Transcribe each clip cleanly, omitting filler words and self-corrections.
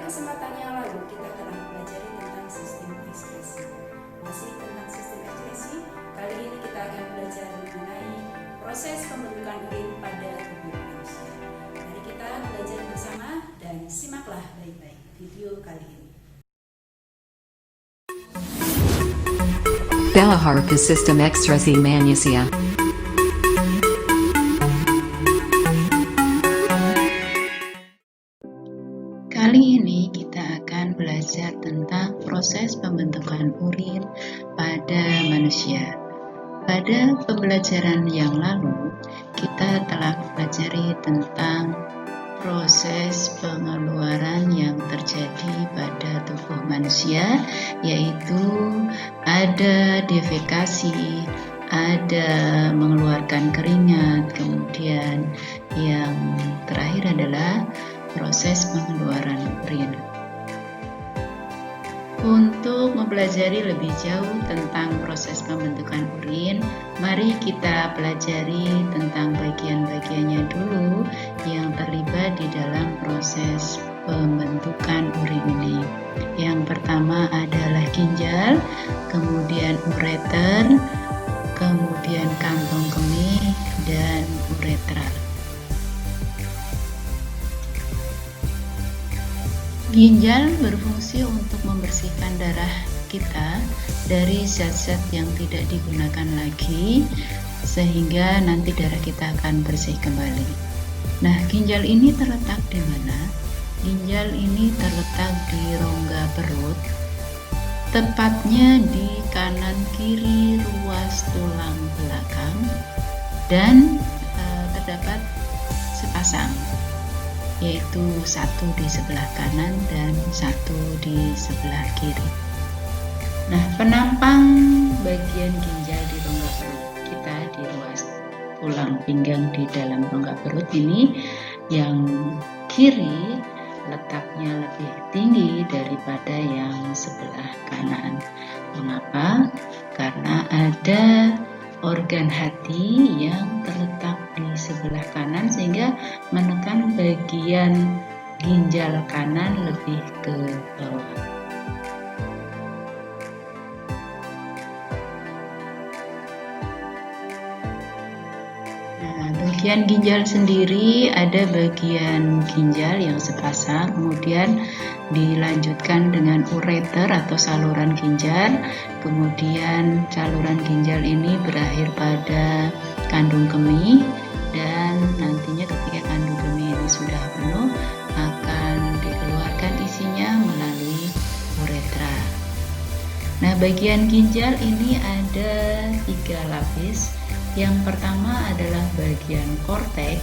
kesempatan yang lalu kita telah belajar tentang sistem ekspresi. Masih tentang sistem ekspresi, kali ini kita akan belajar mengenai proses pembentukan urin pada tubuh manusia. Mari kita belajar bersama dan simaklah baik-baik video kali ini. Balaharka System Ekspresi Manusia. Kali ini kita akan belajar tentang proses pembentukan urin pada manusia. Pada pembelajaran yang lalu, kita telah mempelajari tentang proses pengeluaran yang terjadi pada tubuh manusia, yaitu ada defekasi, ada mengeluarkan keringat, kemudian yang terakhir adalah proses pengeluaran urin. Untuk mempelajari lebih jauh tentang proses pembentukan urin, mari kita pelajari tentang bagian-bagiannya dulu yang terlibat di dalam proses pembentukan urin ini. Yang pertama adalah ginjal, kemudian ureter, kemudian kantong kemih, dan uretra. Ginjal berfungsi untuk membersihkan darah kita dari zat-zat yang tidak digunakan lagi, sehingga nanti darah kita akan bersih kembali. Nah, ginjal ini terletak di mana? Ginjal ini terletak di rongga perut, tepatnya di kanan kiri ruas tulang belakang, dan terdapat sepasang, yaitu satu di sebelah kanan dan satu di sebelah kiri. Nah, penampang bagian ginjal di rongga perut kita di ruas tulang pinggang di dalam rongga perut ini, yang kiri letaknya lebih tinggi daripada yang sebelah kanan. Mengapa? Karena ada organ hati yang terletak di sebelah kanan, sehingga menekan bagian ginjal kanan lebih ke bawah. Nah, bagian ginjal sendiri ada bagian ginjal yang sepasang, kemudian dilanjutkan dengan ureter atau saluran ginjal, kemudian saluran ginjal ini berakhir pada kandung kemih, dan nantinya ketika kandung kemih ini sudah penuh akan dikeluarkan isinya melalui uretra. Nah, bagian ginjal ini ada 3 lapis. Yang pertama adalah bagian korteks,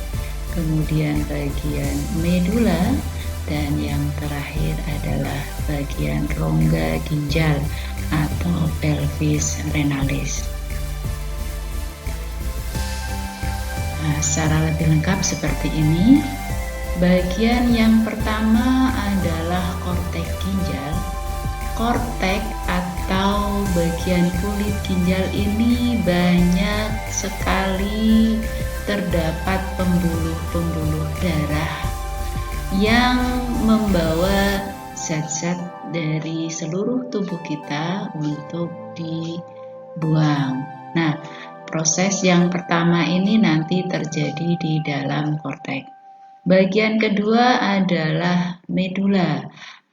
kemudian bagian medula, dan yang terakhir adalah bagian rongga ginjal atau pelvis renalis. Nah, secara lebih lengkap seperti ini. Bagian yang pertama adalah korteks ginjal. Korteks atau bagian kulit ginjal ini banyak sekali terdapat pembuluh-pembuluh darah yang membawa zat-zat dari seluruh tubuh kita untuk dibuang. Nah, proses yang pertama ini nanti terjadi di dalam korteks. Bagian kedua adalah medula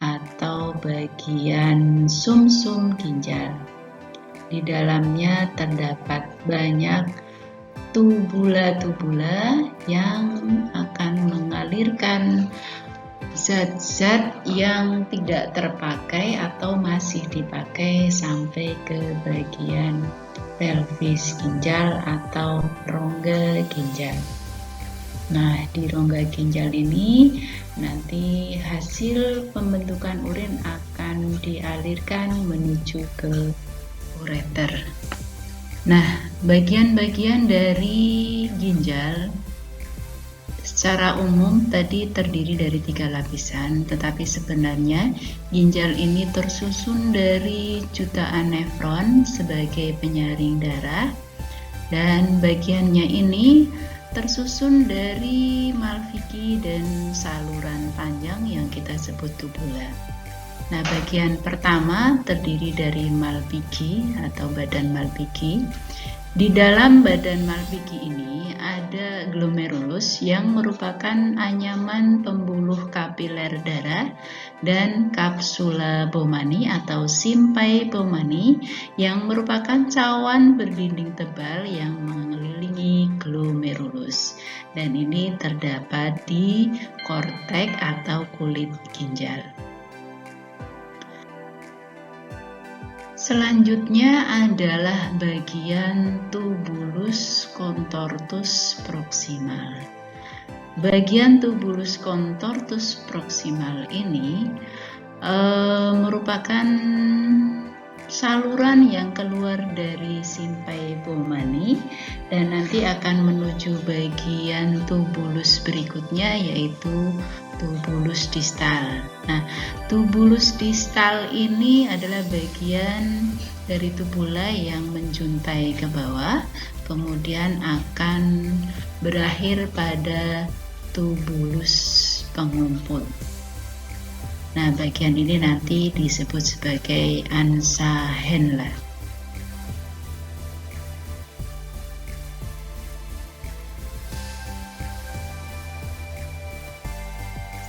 atau bagian sumsum ginjal. Di dalamnya terdapat banyak tubula-tubula yang akan mengalirkan zat-zat yang tidak terpakai atau masih dipakai sampai ke bagian pelvis ginjal atau rongga ginjal. Nah, di rongga ginjal ini nanti hasil pembentukan urin akan dialirkan menuju ke ureter. Nah, bagian-bagian dari ginjal secara umum tadi terdiri dari 3 lapisan, tetapi sebenarnya ginjal ini tersusun dari jutaan nefron sebagai penyaring darah, dan bagiannya ini tersusun dari Malpighi dan saluran panjang yang kita sebut tubula. Nah, bagian pertama terdiri dari Malpighi atau badan Malpighi. Di dalam badan Malpighi ini ada glomerulus yang merupakan anyaman pembuluh kapiler darah dan kapsula Bowmani atau simpai Bowmani yang merupakan cawan berdinding tebal yang mengelilingi glomerulus, dan ini terdapat di kortek atau kulit ginjal. Selanjutnya adalah bagian tubulus contortus proximal. Bagian tubulus contortus proximal ini merupakan saluran yang keluar dari simpai Bowmani dan nanti akan menuju bagian tubulus berikutnya, yaitu tubulus distal. Nah, tubulus distal ini adalah bagian dari tubula yang menjuntai ke bawah, kemudian akan berakhir pada tubulus pengumpul. Nah, bagian ini nanti disebut sebagai ansa Henle.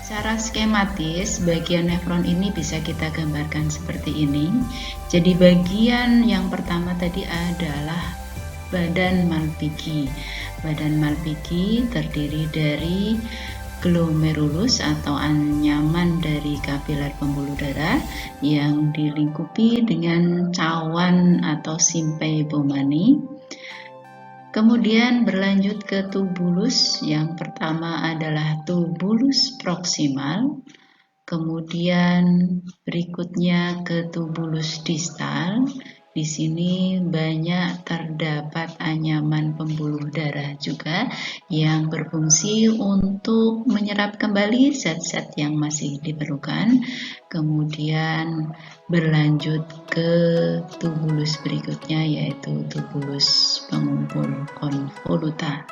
Secara skematis, bagian nefron ini bisa kita gambarkan seperti ini. Jadi bagian yang pertama tadi adalah badan Malpighi. Badan Malpighi terdiri dari glomerulus atau anyaman dari kapiler pembuluh darah yang dilingkupi dengan cawan atau simpai Bowmani. Kemudian berlanjut ke tubulus, yang pertama adalah tubulus proximal, kemudian berikutnya ke tubulus distal. Di sini banyak terdapat anyaman pembuluh darah juga yang berfungsi untuk menyerap kembali zat-zat yang masih diperlukan. Kemudian berlanjut ke tubulus berikutnya, yaitu tubulus pengumpul convoluta.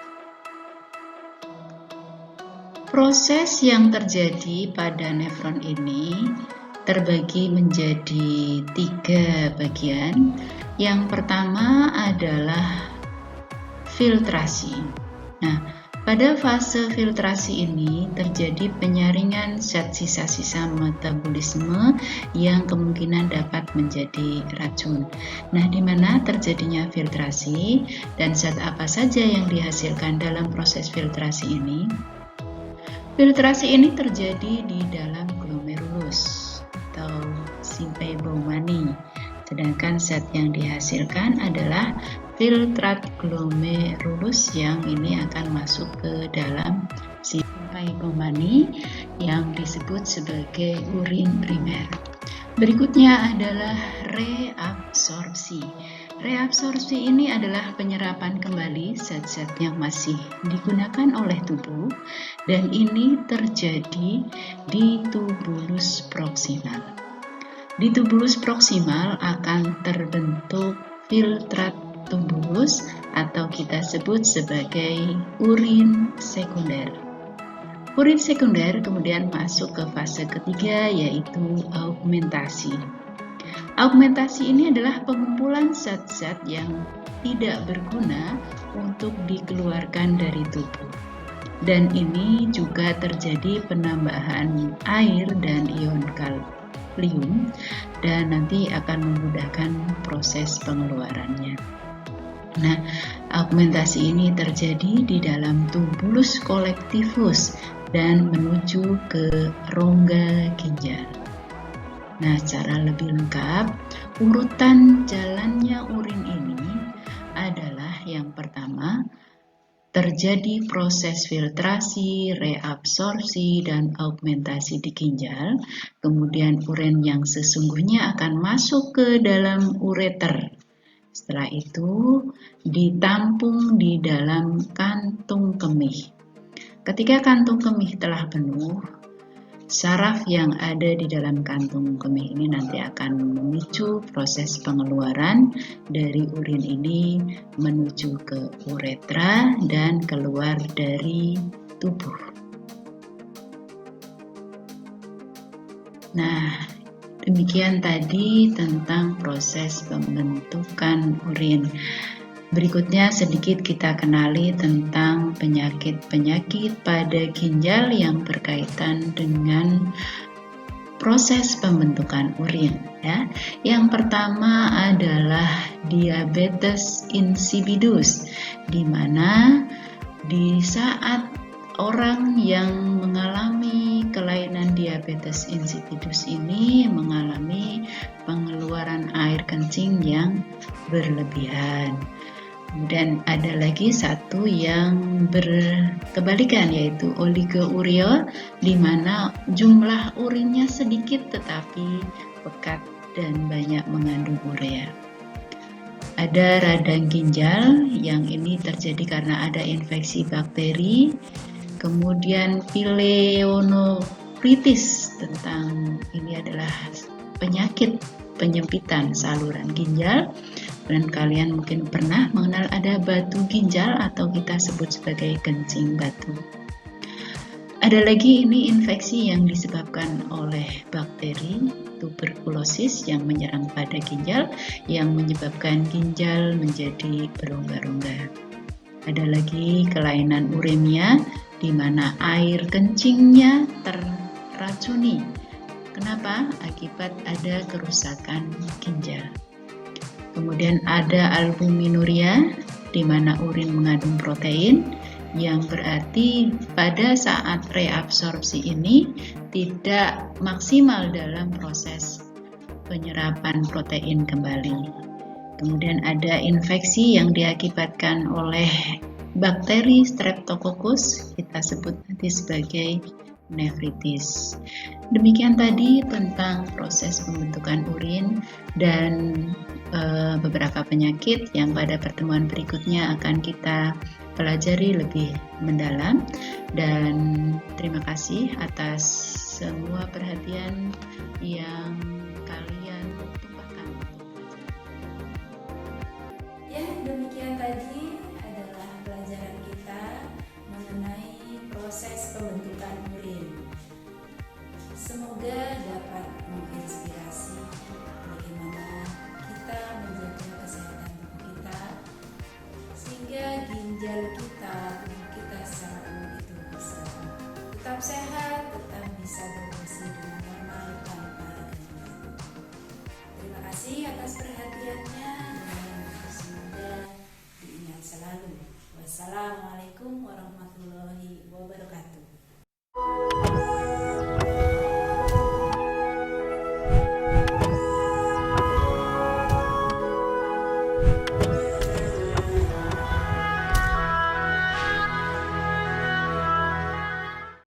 Proses yang terjadi pada nefron ini terbagi menjadi 3 bagian. Yang pertama adalah filtrasi. Nah, pada fase filtrasi ini terjadi penyaringan zat sisa-sisa metabolisme yang kemungkinan dapat menjadi racun. Nah, di mana terjadinya filtrasi dan zat apa saja yang dihasilkan dalam proses filtrasi ini? Filtrasi ini terjadi di dalam glomerulus atau simpai Bowmani. Sedangkan zat yang dihasilkan adalah filtrat glomerulus yang ini akan masuk ke dalam simpai Bowmani yang disebut sebagai urin primer. Berikutnya adalah reabsorpsi. Reabsorpsi ini adalah penyerapan kembali zat-zat yang masih digunakan oleh tubuh, dan ini terjadi di tubulus proximal. Di tubulus proximal akan terbentuk filtrat tubulus atau kita sebut sebagai urin sekunder. Urin sekunder kemudian masuk ke fase ketiga, yaitu augmentasi. Augmentasi ini adalah pengumpulan zat-zat yang tidak berguna untuk dikeluarkan dari tubuh. Dan ini juga terjadi penambahan air dan ion kalium, dan nanti akan memudahkan proses pengeluarannya. Nah, augmentasi ini terjadi di dalam tubulus collectivus dan menuju ke rongga ginjal. Nah, secara lebih lengkap, urutan jalannya urin ini adalah yang pertama, terjadi proses filtrasi, reabsorpsi, dan augmentasi di ginjal. Kemudian urin yang sesungguhnya akan masuk ke dalam ureter. Setelah itu ditampung di dalam kantung kemih. Ketika kantung kemih telah penuh, saraf yang ada di dalam kantung kemih ini nanti akan memicu proses pengeluaran dari urin ini menuju ke uretra dan keluar dari tubuh. Nah, demikian tadi tentang proses pembentukan urin. Berikutnya sedikit kita kenali tentang penyakit-penyakit pada ginjal yang berkaitan dengan proses pembentukan urin. Ya. Yang pertama adalah diabetes insipidus, di mana di saat orang yang mengalami kelainan diabetes insipidus ini mengalami pengeluaran air kencing yang berlebihan. Kemudian ada lagi satu yang berkebalikan, yaitu oligouria, di mana jumlah urinnya sedikit tetapi pekat dan banyak mengandung urea. Ada radang ginjal yang ini terjadi karena ada infeksi bakteri. Kemudian pileonefritis, tentang ini adalah penyakit penyempitan saluran ginjal. Dan kalian mungkin pernah mengenal ada batu ginjal atau kita sebut sebagai kencing batu. Ada lagi ini infeksi yang disebabkan oleh bakteri tuberkulosis yang menyerang pada ginjal yang menyebabkan ginjal menjadi berongga-rongga. Ada lagi kelainan uremia di mana air kencingnya terracuni. Kenapa? Akibat ada kerusakan ginjal. Kemudian ada albuminuria, di mana urin mengandung protein, yang berarti pada saat reabsorpsi ini tidak maksimal dalam proses penyerapan protein kembali. Kemudian ada infeksi yang diakibatkan oleh bakteri Streptococcus, kita sebut nanti sebagai nefritis. Demikian tadi tentang proses pembentukan urin dan beberapa penyakit yang pada pertemuan berikutnya akan kita pelajari lebih mendalam. Dan terima kasih atas semua perhatian yang kalian tumpahkan untuk pelajaran. Ya, demikian tadi adalah pelajaran kita mengenai proses pembentukan urin. Semoga dapat menginspirasi bagaimana kita menjaga kesehatan tubuh kita sehingga ginjal kita, tubuh kita secara umum itu bisa tetap sehat, tetap bisa berfungsi dengan normal tanpa gangguan. Terima kasih atas perhatiannya dan semoga diingat selalu. Wassalamualaikum warahmatullahi wabarakatuh.